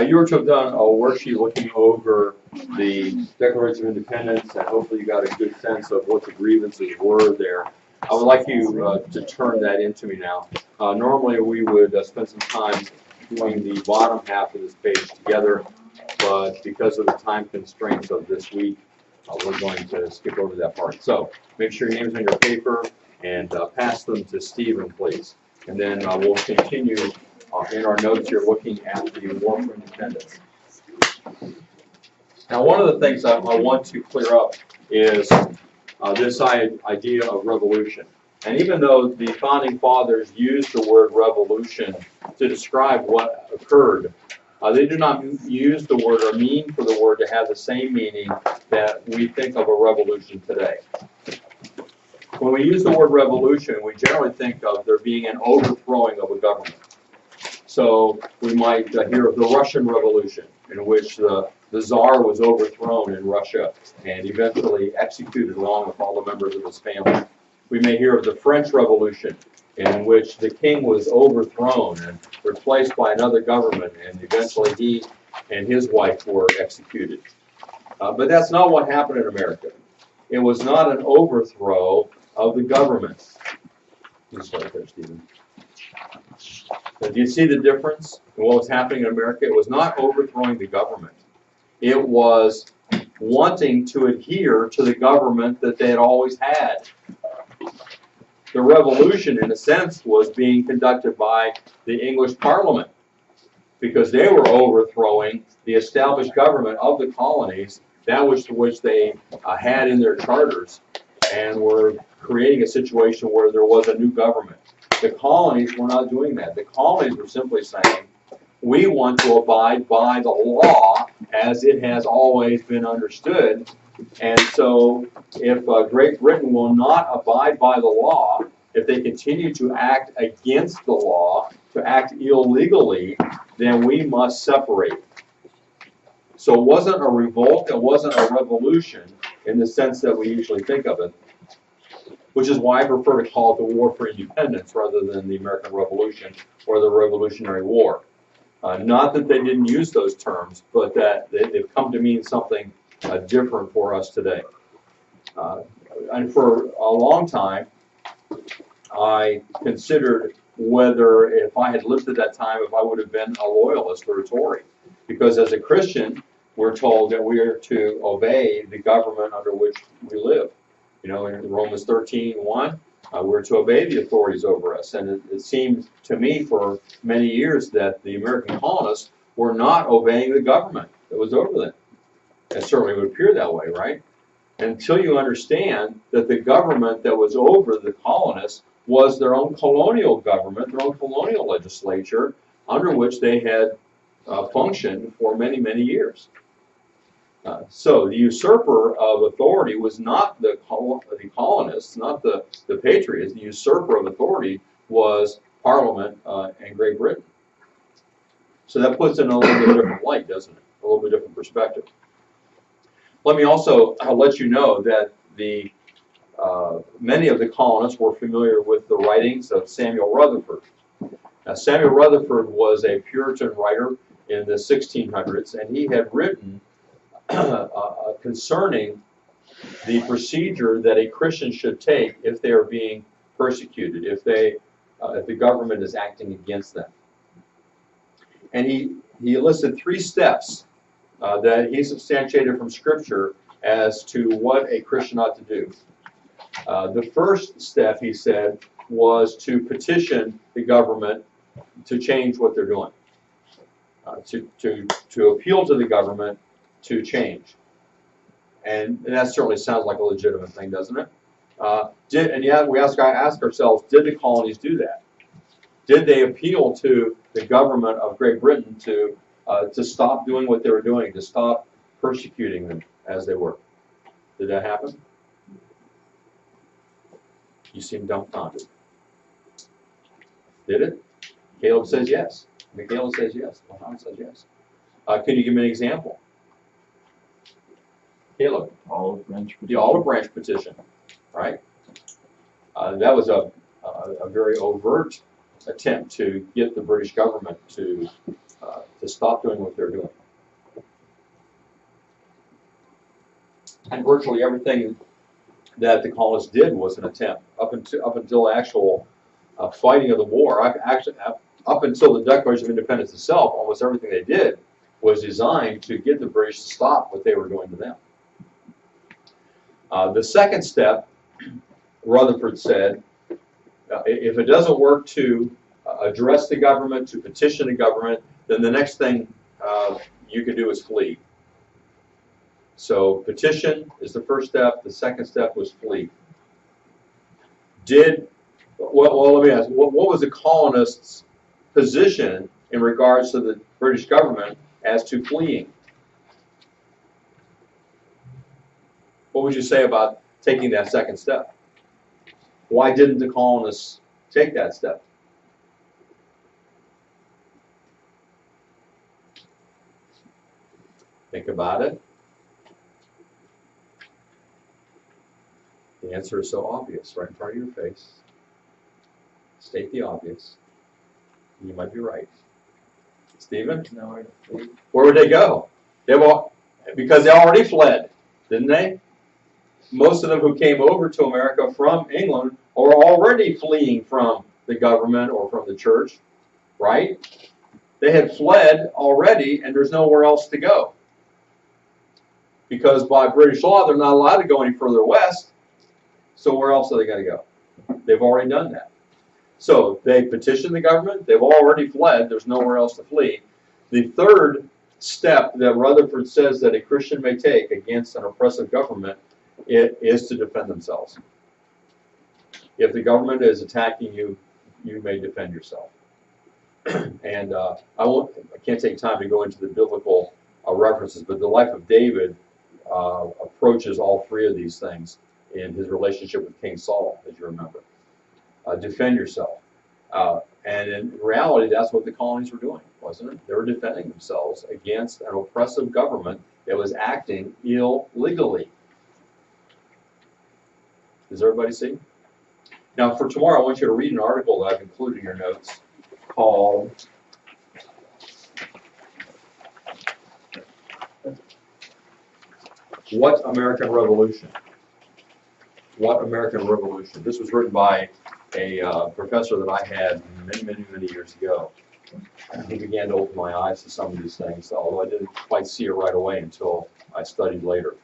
You were to have done a worksheet looking over the Declaration of Independence, and hopefully you got a good sense of what the grievances were there. I would like you to turn that into me now. Normally we would spend some time doing the bottom half of this page together, but because of the time constraints of this week, we're going to skip over that part. So make sure your name's on your paper and pass them to Stephen, please. And then we'll continue in our notes here looking at the War for Independence. Now, one of the things I want to clear up is this idea of revolution. And even though the Founding Fathers used the word revolution to describe what occurred, they do not use the word or mean for the word to have the same meaning that we think of a revolution today. When we use the word revolution, we generally think of there being an overthrowing of a government. So we might hear of the Russian Revolution, in which the Tsar was overthrown in Russia and eventually executed along with all the members of his family. We may hear of the French Revolution, in which the king was overthrown and replaced by another government, and eventually he and his wife were executed. But that's not what happened in America. It was not an overthrow of the government. You start there, Stephen. Do you see the difference in what was happening in America? It was not overthrowing the government. It was wanting to adhere to the government that they had always had. The revolution, in a sense, was being conducted by the English Parliament because they were overthrowing the established government of the colonies, that which they had in their charters, and were creating a situation where there was a new government. The colonies were not doing that. The colonies were simply saying, we want to abide by the law as it has always been understood. And so if Great Britain will not abide by the law, if they continue to act against the law, to act illegally, then we must separate. So it wasn't a revolt, it wasn't a revolution in the sense that we usually think of it, which is why I prefer to call it the War for Independence rather than the American Revolution or the Revolutionary War. Not that they didn't use those terms, but that they've come to mean something different for us today. And for a long time, I considered whether, if I had lived at that time, if I would have been a loyalist or a Tory. Because as a Christian, we're told that we are to obey the government under which we live. You know, in Romans 13:1, we're to obey the authorities over us. And it seemed to me for many years that the American colonists were not obeying the government that was over them. It certainly would appear that way, right? Until you understand that the government that was over the colonists was their own colonial government, their own colonial legislature, under which they had functioned for many, many years. So the usurper of authority was not the colonists, not the patriots. The usurper of authority was Parliament and Great Britain. So that puts it in a little bit different light, doesn't it? A little bit different perspective. Let me also let you know that many of the colonists were familiar with the writings of Samuel Rutherford. Now, Samuel Rutherford was a Puritan writer in the 1600s, and he had written concerning the procedure that a Christian should take if they are being persecuted, if the government is acting against them. And he listed 3 steps that he substantiated from Scripture as to what a Christian ought to do. The first step, he said, was to petition the government to change what they're doing, to appeal to the government to change. And that certainly sounds like a legitimate thing, doesn't it? We ask ourselves, did the colonies do that? Did they appeal to the government of Great Britain to stop doing what they were doing, to stop persecuting them as they were? Did that happen? You seem dumbfounded. Did it? Caleb says yes. Michaela says yes. Mohammed says yes. Can you give me an example? Caleb. Olive branch petition. The olive branch petition, right? That was a a very overt attempt to get the British government to stop doing what they're doing. And virtually everything that the colonists did was an attempt, up until actual fighting of the war. Up until the Declaration of Independence itself, almost everything they did was designed to get the British to stop what they were doing to them. The second step, Rutherford said, if it doesn't work to address the government, to petition the government, then the next thing you can do is flee. So petition is the first step. The second step was flee. Well, let me ask, what was the colonists' position in regards to the British government as to fleeing? What would you say about taking that second step? Why didn't the colonists take that step? Think about it. The answer is so obvious, right in front of your face. State the obvious. You might be right. Stephen? No, Where would they go? Because they already fled, didn't they? Most of them who came over to America from England are already fleeing from the government or from the church, right? They had fled already, and there's nowhere else to go. Because by British law, they're not allowed to go any further west. So where else are they going to go? They've already done that. So they petitioned the government. They've already fled. There's nowhere else to flee. The third step that Rutherford says that a Christian may take against an oppressive government is to defend themselves. If the government is attacking you, you may defend yourself. And I can't take time to go into the biblical references, but the life of David approaches all three of these things in his relationship with King Saul, as you remember. Defend yourself. And in reality, that's what the colonies were doing, wasn't it? They were defending themselves against an oppressive government that was acting illegally. Does everybody see? Now, for tomorrow, I want you to read an article that I've included in your notes called What American Revolution? What American Revolution? This was written by a professor that I had many years ago. He began to open my eyes to some of these things, although I didn't quite see it right away until I studied later.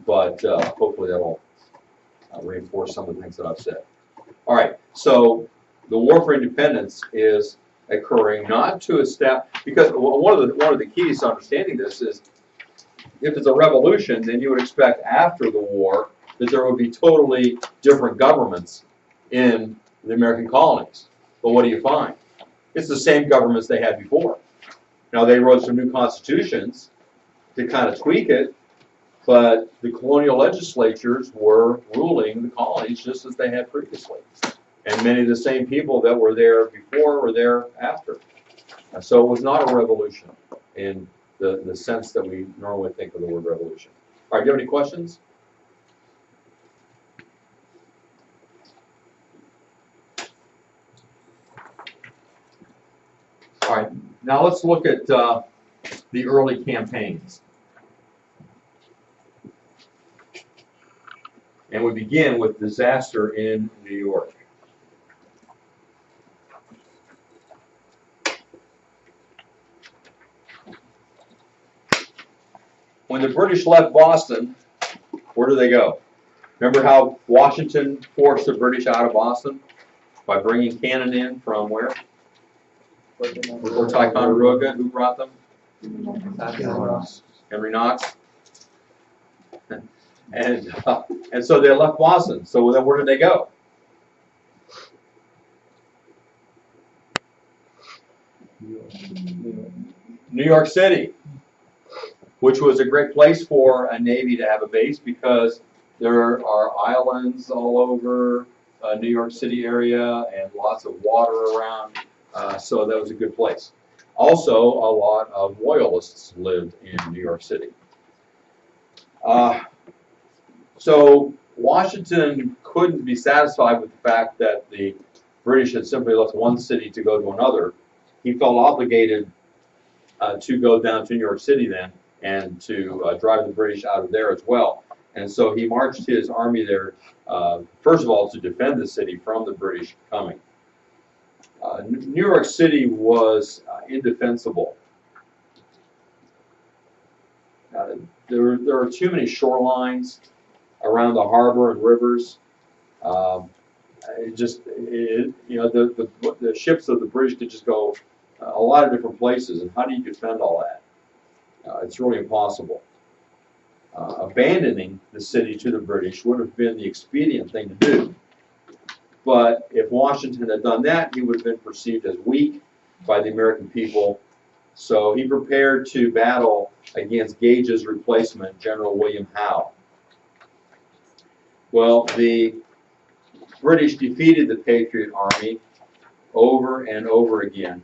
But hopefully that'll reinforce some of the things that I've said. All right, so the War for Independence is occurring not to establish, because one of the keys to understanding this is, if it's a revolution, then you would expect after the war that there would be totally different governments in the American colonies. But what do you find? It's the same governments they had before. Now, they wrote some new constitutions to kind of tweak it, but the colonial legislatures were ruling the colonies just as they had previously. And many of the same people that were there before were there after. And so it was not a revolution in the sense that we normally think of the word revolution. All right, do you have any questions? All right, now let's look at the early campaigns. And we begin with disaster in New York. When the British left Boston, where do they go? Remember how Washington forced the British out of Boston? By bringing cannon in from where? Fort Ticonderoga. Who brought them? Henry Knox. And so they left Boston. So then where did they go? New York City, which was a great place for a Navy to have a base because there are islands all over New York City area and lots of water around. So that was a good place. Also, a lot of loyalists lived in New York City. So Washington couldn't be satisfied with the fact that the British had simply left one city to go to another. He felt obligated to go down to New York City then and to drive the British out of there as well. And so he marched his army there, first of all, to defend the city from the British coming. New York City was indefensible. There were too many shorelines around the harbor and rivers. The ships of the British could just go a lot of different places, and how do you defend all that? It's really impossible. Abandoning the city to the British would have been the expedient thing to do. But if Washington had done that, he would have been perceived as weak by the American people. So he prepared to battle against Gage's replacement, General William Howe. Well, the British defeated the Patriot Army over and over again.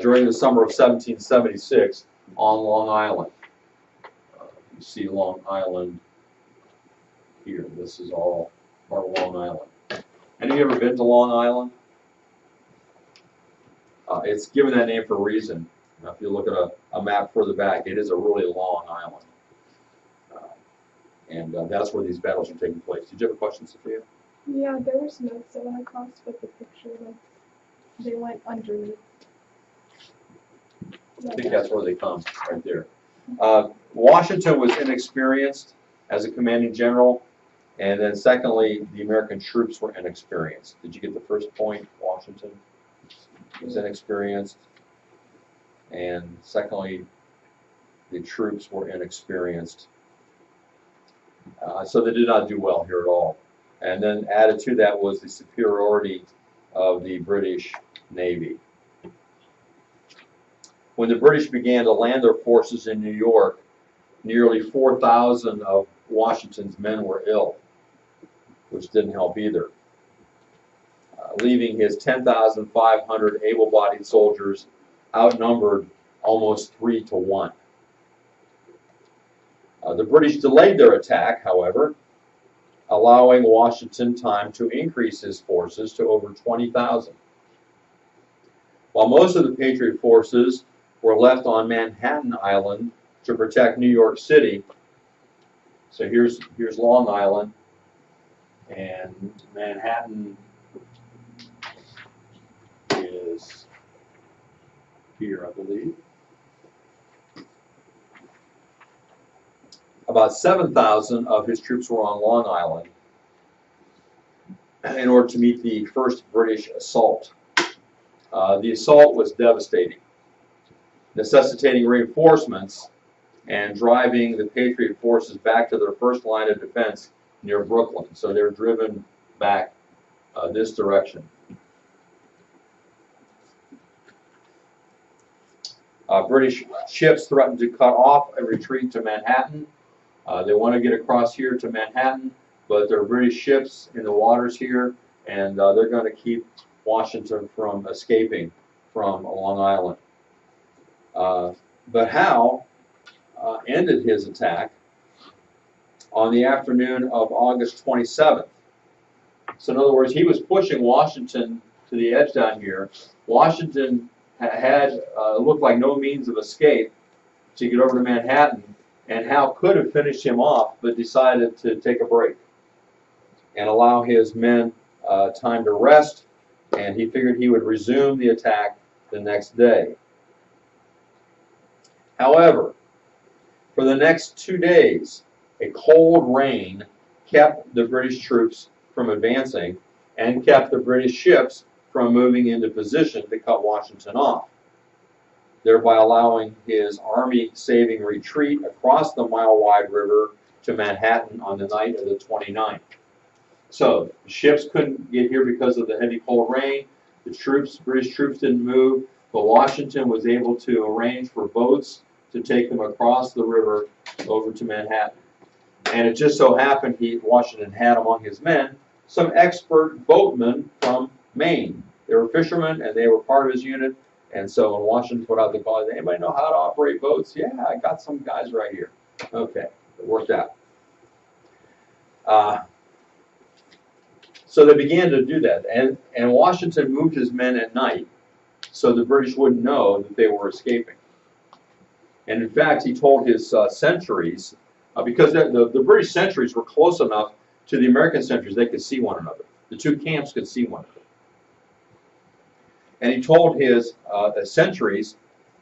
During the summer of 1776 on Long Island. You see Long Island here. This is all part of Long Island. Any of you ever been to Long Island? It's given that name for a reason. Now, if you look at a map further back, it is a really long island. And that's where these battles are taking place. Did you have a question, Sophia? Yeah, there was notes that went across with the picture. Like, they went underneath. I think that's where they come, right there. Washington was inexperienced as a commanding general, and then secondly, the American troops were inexperienced. Did you get the first point? Washington was inexperienced, and secondly, the troops were inexperienced. So they did not do well here at all. And then added to that was the superiority of the British Navy. When the British began to land their forces in New York, nearly 4,000 of Washington's men were ill, which didn't help either, leaving his 10,500 able-bodied soldiers outnumbered almost 3 to 1. The British delayed their attack, however, allowing Washington time to increase his forces to over 20,000. While most of the Patriot forces were left on Manhattan Island to protect New York City. So here's Long Island, and Manhattan is here, I believe. About 7,000 of his troops were on Long Island in order to meet the first British assault. The assault was devastating, necessitating reinforcements and driving the Patriot forces back to their first line of defense near Brooklyn. So they're driven back this direction. British ships threatened to cut off a retreat to Manhattan. They want to get across here to Manhattan, but there are British ships in the waters here, and they're going to keep Washington from escaping from Long Island. But Howe ended his attack on the afternoon of August 27th. So in other words, he was pushing Washington to the edge down here. Washington had looked like no means of escape to get over to Manhattan, and Howe could have finished him off, but decided to take a break and allow his men time to rest, and he figured he would resume the attack the next day. However, for the next 2 days, a cold rain kept the British troops from advancing and kept the British ships from moving into position to cut Washington off, thereby allowing his army-saving retreat across the mile-wide river to Manhattan on the night of the 29th. So the ships couldn't get here because of the heavy cold rain. The British troops didn't move, but Washington was able to arrange for boats to take them across the river over to Manhattan. And it just so happened Washington had among his men some expert boatmen from Maine. They were fishermen, and they were part of his unit. And so when Washington put out the call, anybody know how to operate boats? Yeah, I got some guys right here. Okay. It worked out. So they began to do that, and Washington moved his men at night so the British wouldn't know that they were escaping. And in fact, he told his sentries, because the British sentries were close enough to the American sentries, they could see one another. The two camps could see one another. And he told his sentries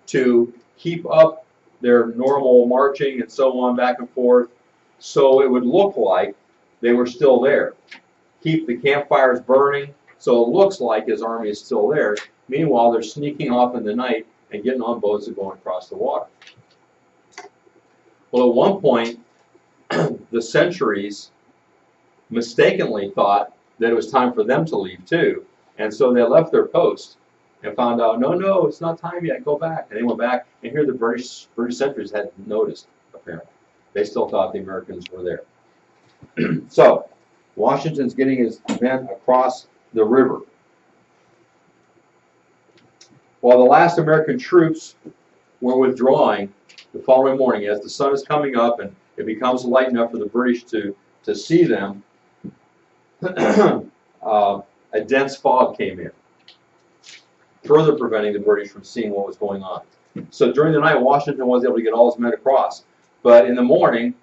to keep up their normal marching and so on, back and forth, so it would look like they were still there. Keep the campfires burning, so it looks like his army is still there. Meanwhile, they're sneaking off in the night and getting on boats and going across the water. Well, at one point, the sentries mistakenly thought that it was time for them to leave too, and so they left their post and found out, no, it's not time yet, go back. And they went back, and here the British sentries hadn't noticed, apparently. They still thought the Americans were there. So, Washington's getting his men across the river. While the last American troops were withdrawing the following morning, as the sun is coming up and it becomes light enough for the British to see them, a dense fog came in, further preventing the British from seeing what was going on. So during the night, Washington was able to get all his men across. But in the morning,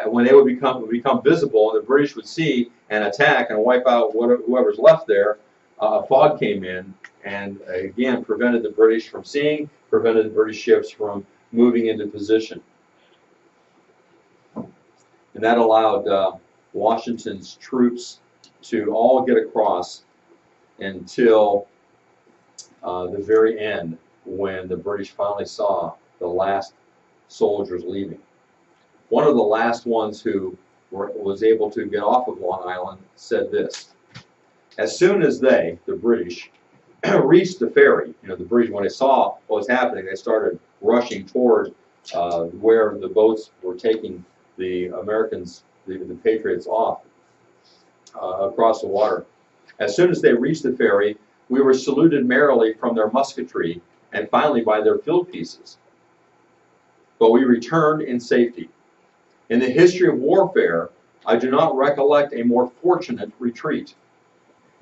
when they would become visible, and the British would see and attack and wipe out whoever's left there, a fog came in and again prevented the British from seeing, prevented the British ships from moving into position. And that allowed Washington's troops to all get across until the very end, when the British finally saw the last soldiers leaving. One of the last ones who was able to get off of Long Island said this: as soon as they, the British, reached the ferry, the British, when they saw what was happening, they started rushing toward where the boats were taking the Americans, the Patriots, off across the water. As soon as they reached the ferry, we were saluted merrily from their musketry and finally by their field pieces. But we returned in safety. In the history of warfare, I do not recollect a more fortunate retreat.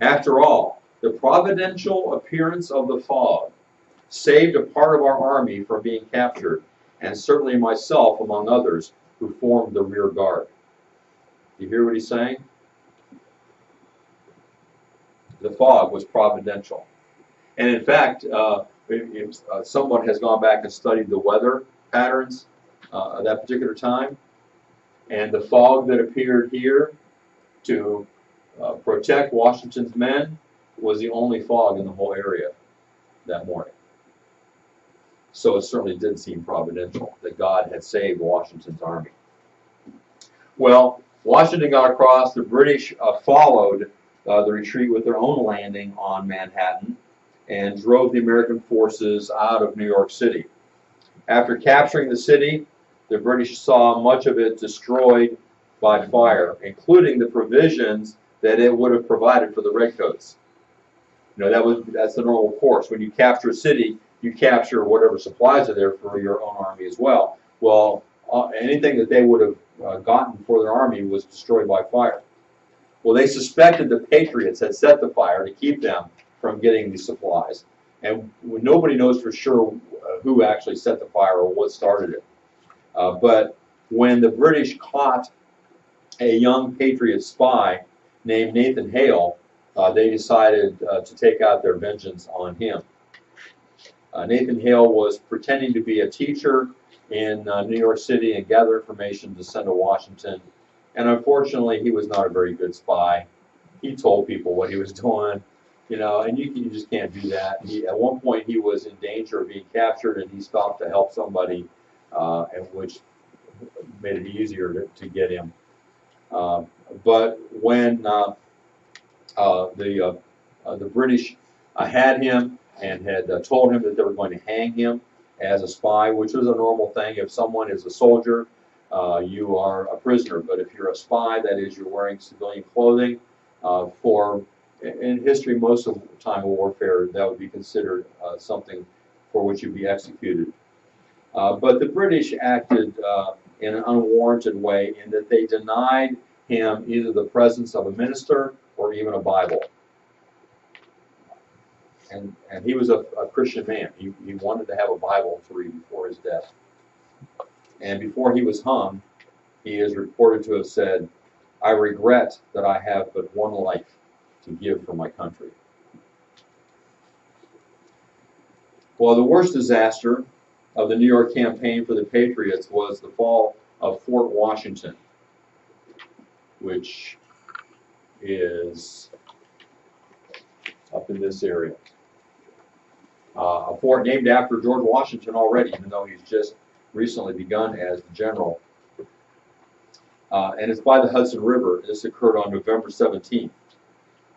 After all, the providential appearance of the fog saved a part of our army from being captured, and certainly myself among others who formed the rear guard. You hear what he's saying? The fog was providential. And in fact, if someone has gone back and studied the weather patterns at that particular time, and the fog that appeared here to protect Washington's men was the only fog in the whole area that morning. So it certainly did seem providential that God had saved Washington's army. Well, Washington got across. The British followed the retreat with their own landing on Manhattan and drove the American forces out of New York City. After capturing the city, the British saw much of it destroyed by fire, including the provisions that it would have provided for the redcoats. That's the normal course. When you capture a city, you capture whatever supplies are there for your own army as well. Well, anything that they would have gotten for their army was destroyed by fire. Well, they suspected the Patriots had set the fire to keep them from getting these supplies. And nobody knows for sure who actually set the fire or what started it. But when the British caught a young Patriot spy named Nathan Hale, they decided to take out their vengeance on him. Nathan Hale was pretending to be a teacher in New York City and gather information to send to Washington. And unfortunately, he was not a very good spy. He told people what he was doing, and you just can't do that. At one point, he was in danger of being captured, and he stopped to help somebody, and which made it easier to get him. But when the British had him and had told him that they were going to hang him as a spy, which was a normal thing. If someone is a soldier, you are a prisoner. But if you're a spy, that is, you're wearing civilian clothing. In history, most of the time of warfare, that would be considered something for which you'd be executed. But the British acted in an unwarranted way in that they denied him either the presence of a minister or even a Bible. And he was a Christian man. He wanted to have a Bible to read before his death. And before he was hung, he is reported to have said, "I regret that I have but one life to give for my country." Well, the worst disaster of the New York campaign for the Patriots was the fall of Fort Washington, which is up in this area. A fort named after George Washington already, even though he's just recently begun as the general. And it's by the Hudson River. This occurred on November 17th.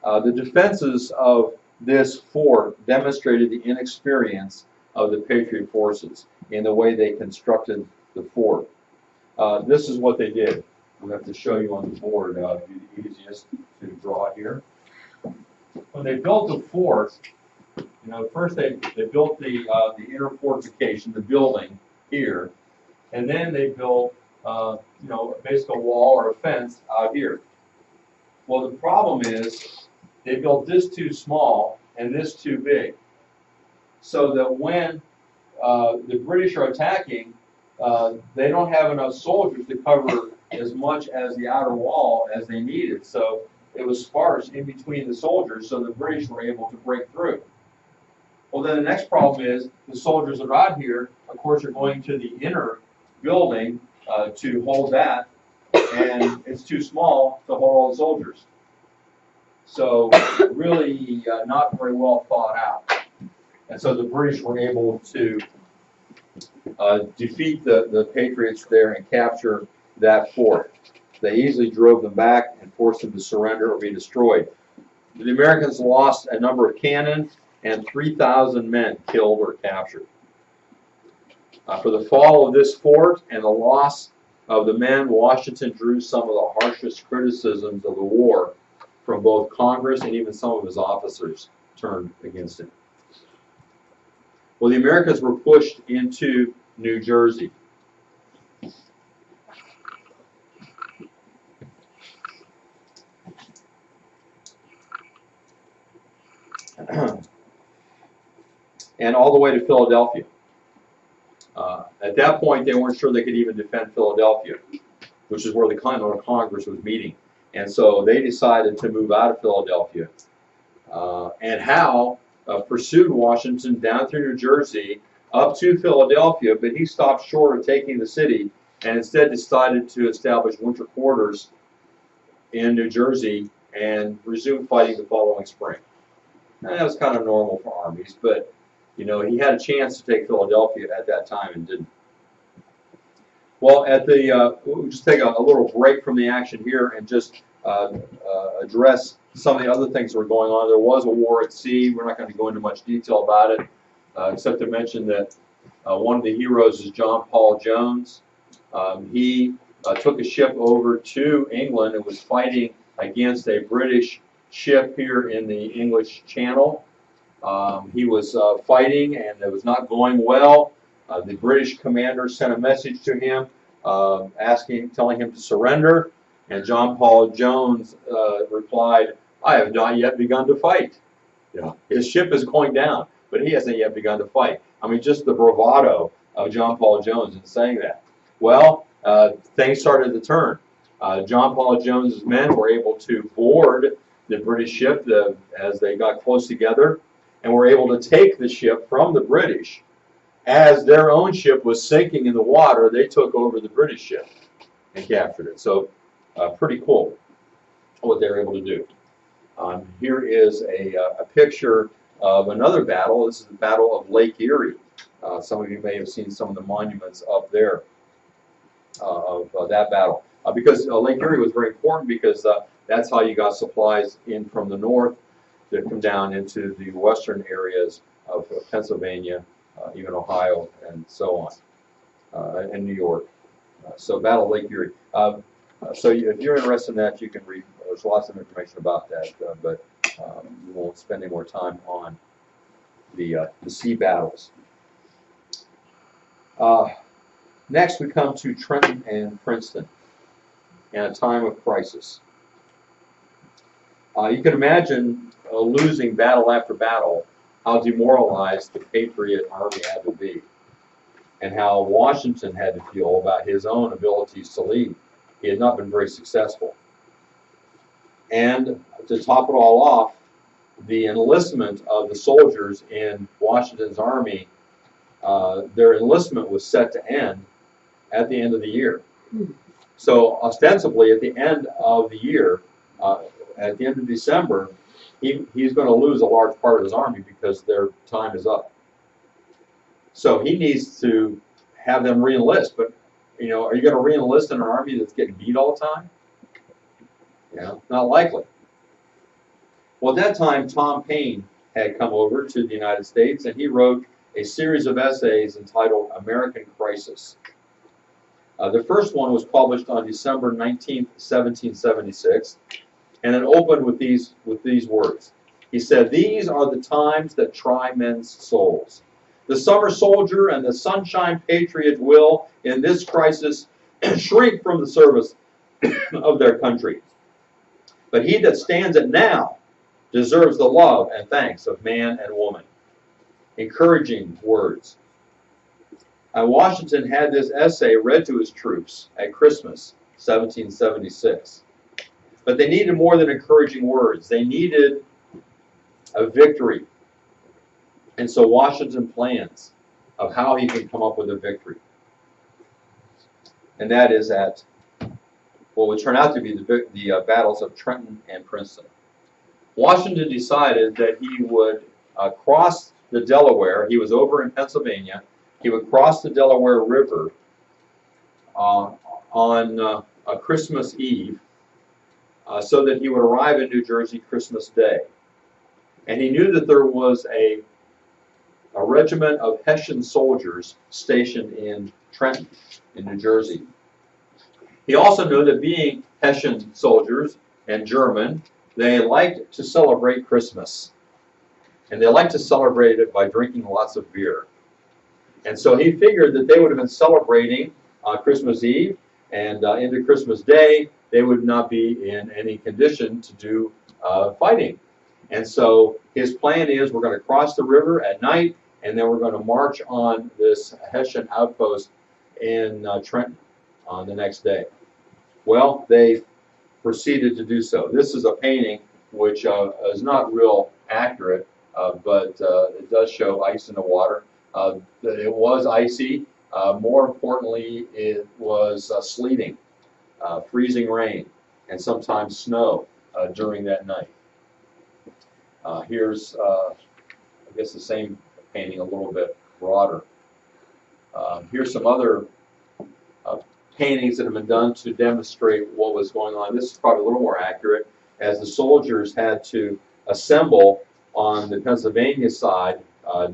The defenses of this fort demonstrated the inexperience of the Patriot forces in the way they constructed the fort. This is what they did. I'm going to have to show you on the board. It'd be the easiest to draw here. When they built the fort, first they built the inner fortification, the building here, and then they built, basically a wall or a fence out here. Well, the problem is they built this too small and this too big, so that when the British are attacking, they don't have enough soldiers to cover as much as the outer wall as they needed. So it was sparse in between the soldiers, so the British were able to break through. Well, then the next problem is the soldiers that are out here, of course, are going to the inner building to hold that, and it's too small to hold all the soldiers. So really not very well thought out. And so the British were able to defeat the Patriots there and capture that fort. They easily drove them back and forced them to surrender or be destroyed. The Americans lost a number of cannon and 3,000 men killed or captured. For the fall of this fort and the loss of the men, Washington drew some of the harshest criticisms of the war from both Congress and even some of his officers turned against him. Well, the Americans were pushed into New Jersey. And all the way to Philadelphia. At that point, they weren't sure they could even defend Philadelphia, which is where the Continental Congress was meeting. And so they decided to move out of Philadelphia. And Howe pursued Washington down through New Jersey up to Philadelphia, but he stopped short of taking the city and instead decided to establish winter quarters in New Jersey and resume fighting the following spring. And that was kind of normal for armies, but he had a chance to take Philadelphia at that time and didn't. Well, we'll just take a little break from the action here and just address some of the other things that were going on. There was a war at sea. We're not going to go into much detail about it, except to mention that one of the heroes is John Paul Jones. He took a ship over to England and was fighting against a British ship here in the English Channel. He was fighting and it was not going well. The British commander sent a message to him telling him to surrender, and John Paul Jones replied, "I have not yet begun to fight." His ship is going down, but he hasn't yet begun to fight. I mean, just the bravado of John Paul Jones in saying that. Well, things started to turn. John Paul Jones's men were able to board the British ship as they got close together, and were able to take the ship from the British. As their own ship was sinking in the water, they took over the British ship and captured it. So pretty cool what they were able to do. Here is a picture of another battle. This is the Battle of Lake Erie. Some of you may have seen some of the monuments up there of that battle. Because Lake Erie was very important because that's how you got supplies in from the north that come down into the western areas of Pennsylvania, even Ohio, and so on, and New York. So Battle of Lake Erie. So if you're interested in that, you can read. There's lots of information about that, but we won't spend any more time on the sea battles. Next, we come to Trenton and Princeton in a time of crisis. You can imagine losing battle after battle, how demoralized the Patriot Army had to be, and how Washington had to feel about his own abilities to lead. He had not been very successful. And to top it all off, the enlistment of the soldiers in Washington's army, their enlistment was set to end at the end of the year. So ostensibly, at the end of the year, at the end of December, he's going to lose a large part of his army because their time is up. So he needs to have them re-enlist. But, you know, are you going to re-enlist in an army that's getting beat all the time? You know, not likely. Well, at that time, Tom Paine had come over to the United States, and he wrote a series of essays entitled American Crisis. The first one was published on December 19, 1776, and it opened with these words. He said, "These are the times that try men's souls. The summer soldier and the sunshine patriot will, in this crisis, shrink from the service of their country. But he that stands it now deserves the love and thanks of man and woman." Encouraging words. Washington had this essay read to his troops at Christmas, 1776. But they needed more than encouraging words. They needed a victory. And so Washington plans of how he can come up with a victory. And that is at what would turn out to be the battles of Trenton and Princeton. Washington decided that he would cross the Delaware. He was over in Pennsylvania. He would cross the Delaware River on a Christmas Eve so that he would arrive in New Jersey Christmas Day. And he knew that there was a regiment of Hessian soldiers stationed in Trenton, in New Jersey. He also knew that being Hessian soldiers and German, they liked to celebrate Christmas. And they liked to celebrate it by drinking lots of beer. And so he figured that they would have been celebrating Christmas Eve, and into Christmas Day, they would not be in any condition to do fighting. And so his plan is, we're going to cross the river at night, and then we're going to march on this Hessian outpost in Trenton on the next day. Well, they proceeded to do so. This is a painting which is not real accurate, but it does show ice in the water. It was icy. More importantly, it was sleeting, freezing rain, and sometimes snow during that night. Here's, I guess, the same painting, a little bit broader. Here's some other paintings that have been done to demonstrate what was going on. This is probably a little more accurate, as the soldiers had to assemble on the Pennsylvania side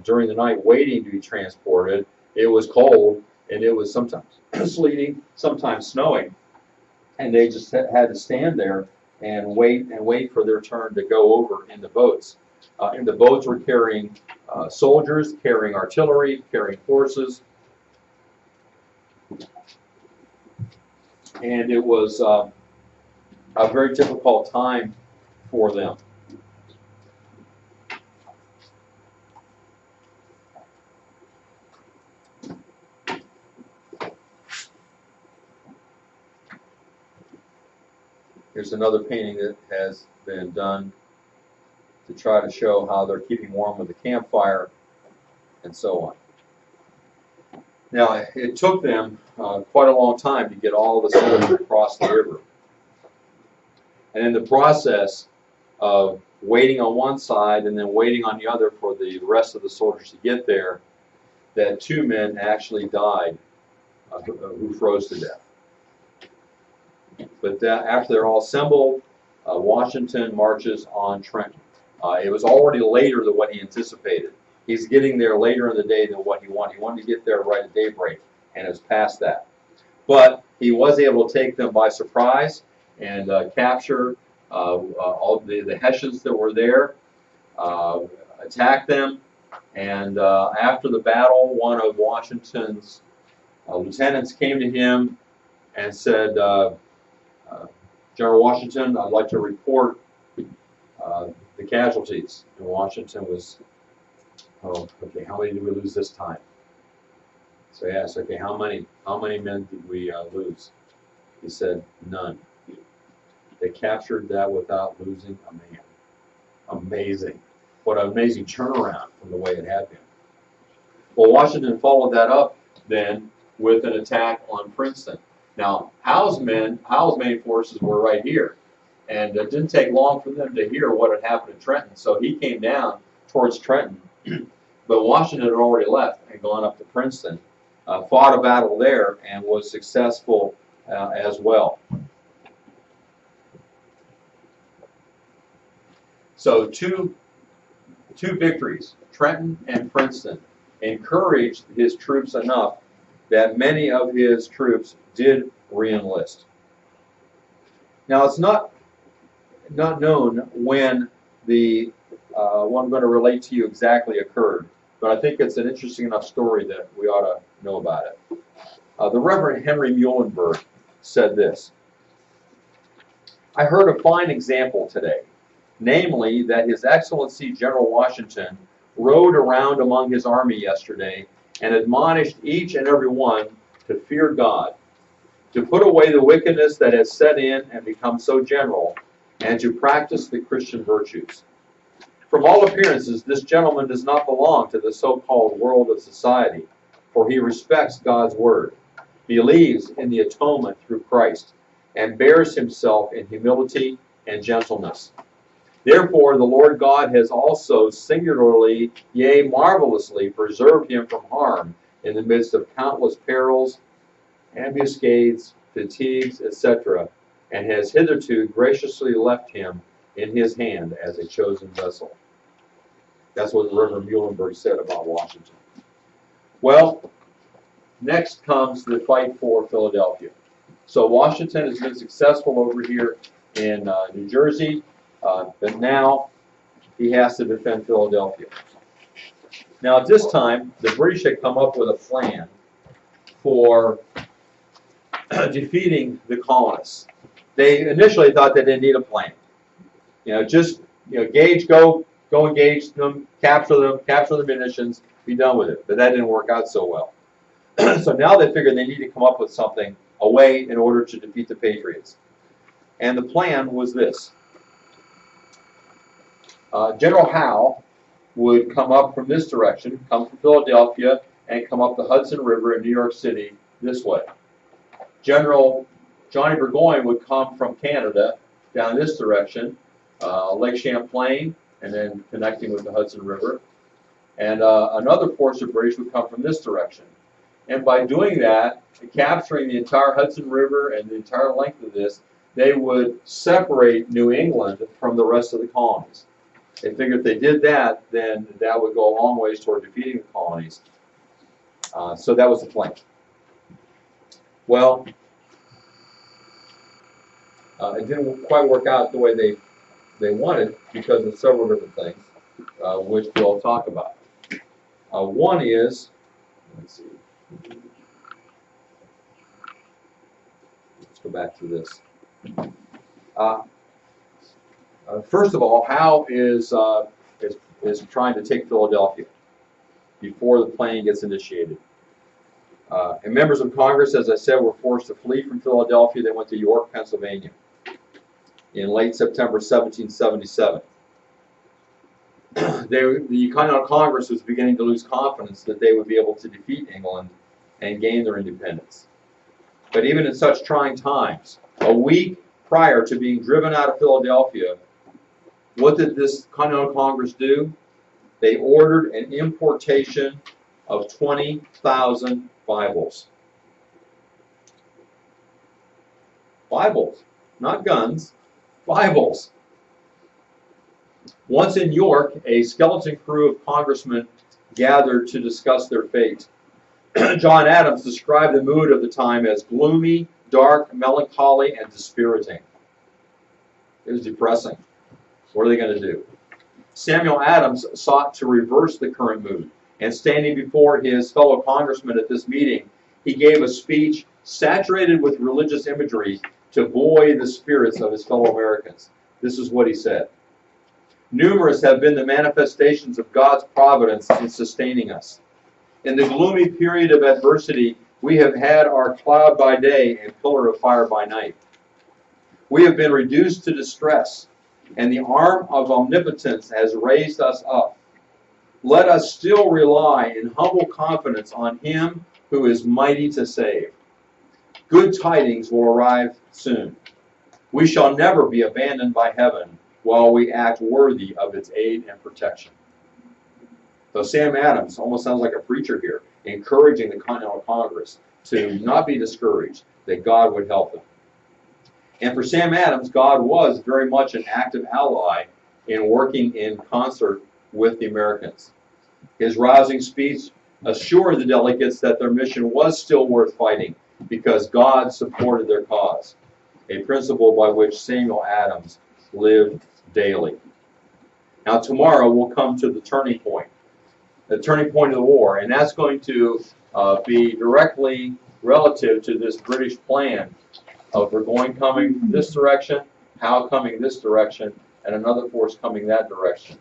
during the night, waiting to be transported. It was cold, and it was sometimes sleeting, sometimes snowing, and they just had to stand there and wait for their turn to go over in the boats. And the boats were carrying soldiers, carrying artillery, carrying horses, and it was a very difficult time for them. Here's another painting that has been done to try to show how they're keeping warm with the campfire and so on. Now, it took them quite a long time to get all the soldiers across the river. And in the process of waiting on one side and then waiting on the other for the rest of the soldiers to get there, that 2 men actually died who froze to death. But after they're all assembled, Washington marches on Trenton. It was already later than what he anticipated. He's getting there later in the day than what he wanted. He wanted to get there right at daybreak, and it's past that. But he was able to take them by surprise and capture all the Hessians that were there, attack them, and after the battle, one of Washington's Lieutenants came to him and said, General Washington, I'd like to report the casualties. And Washington was, oh, okay, how many did we lose this time? So he asked, okay, how many men did we lose? He said, none. They captured that without losing a man. Amazing. What an amazing turnaround from the way it had been. Well, Washington followed that up then with an attack on Princeton. Now, Howe's main forces were right here. And it didn't take long for them to hear what had happened at Trenton. So he came down towards Trenton. But Washington had already left and gone up to Princeton, fought a battle there, and was successful as well. So two victories, Trenton and Princeton, encouraged his troops enough that many of his troops did re-enlist. Now, it's not known when what I'm going to relate to you exactly occurred, but I think it's an interesting enough story that we ought to know about it. The Reverend Henry Muhlenberg said this: I heard a fine example today, namely that His Excellency General Washington rode around among his army yesterday and admonished each and every one to fear God, to put away the wickedness that has set in and become so general, and to practice the Christian virtues. From all appearances, this gentleman does not belong to the so-called world of society, for he respects God's word, believes in the atonement through Christ, and bears himself in humility and gentleness. Therefore, the Lord God has also singularly, yea, marvelously preserved him from harm in the midst of countless perils, ambuscades, fatigues, etc., and has hitherto graciously left him in his hand as a chosen vessel. That's what Reverend Muhlenberg said about Washington. Well, next comes the fight for Philadelphia. So Washington has been successful over here in New Jersey, but now he has to defend Philadelphia. Now at this time, the British had come up with a plan for defeating the colonists. They initially thought they didn't need a plan. Just engage, go engage them, capture the munitions, be done with it. But that didn't work out so well. So now they figured they need to come up with something, a way in order to defeat the Patriots. And the plan was this. General Howe would come up from this direction, come from Philadelphia, and come up the Hudson River in New York City this way. General Johnny Burgoyne would come from Canada down this direction, Lake Champlain, and then connecting with the Hudson River. And another force of British would come from this direction. And by doing that, capturing the entire Hudson River and the entire length of this, they would separate New England from the rest of the colonies. They figured if they did that, then that would go a long ways toward defeating the colonies. So that was the plan. Well, it didn't quite work out the way they wanted because of several different things, which we'll talk about. One is, let's see. Let's go back to this. First of all, Howe is trying to take Philadelphia before the plan gets initiated. And members of Congress, as I said, were forced to flee from Philadelphia. They went to York, Pennsylvania in late September 1777. The Continental Congress was beginning to lose confidence that they would be able to defeat England and gain their independence. But even in such trying times, a week prior to being driven out of Philadelphia, what did this Continental Congress do? They ordered an importation of 20,000 Bibles. Bibles, not guns, Bibles. Once in York, a skeleton crew of congressmen gathered to discuss their fate. John Adams described the mood of the time as gloomy, dark, melancholy, and dispiriting. It was depressing. What are they going to do? Samuel Adams sought to reverse the current mood, and standing before his fellow congressmen at this meeting, he gave a speech saturated with religious imagery to buoy the spirits of his fellow Americans. This is what he said. Numerous have been the manifestations of God's providence in sustaining us. In the gloomy period of adversity, we have had our cloud by day and pillar of fire by night. We have been reduced to distress, and the arm of omnipotence has raised us up. Let us still rely in humble confidence on him who is mighty to save. Good tidings will arrive soon. We shall never be abandoned by heaven while we act worthy of its aid and protection. So Sam Adams almost sounds like a preacher here, encouraging the Continental Congress to not be discouraged, that God would help them. And for Sam Adams, God was very much an active ally in working in concert with the Americans. His rousing speech assured the delegates that their mission was still worth fighting because God supported their cause, a principle by which Samuel Adams lived daily. Now tomorrow we'll come to the turning point of the war, and that's going to be directly relative to this British plan of we're coming this direction, Howe coming this direction, and another force coming that direction.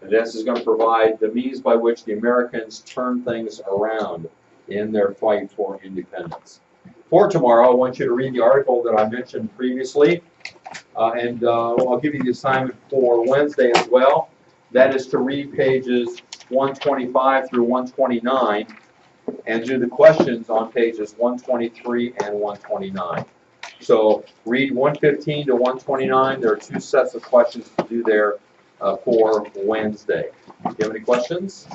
And this is going to provide the means by which the Americans turn things around in their fight for independence. For tomorrow, I want you to read the article that I mentioned previously, and I'll give you the assignment for Wednesday as well. That is to read pages 125 through 129 and do the questions on pages 123 and 129. So read 115 to 129. There are two sets of questions to do there for Wednesday. Do you have any questions?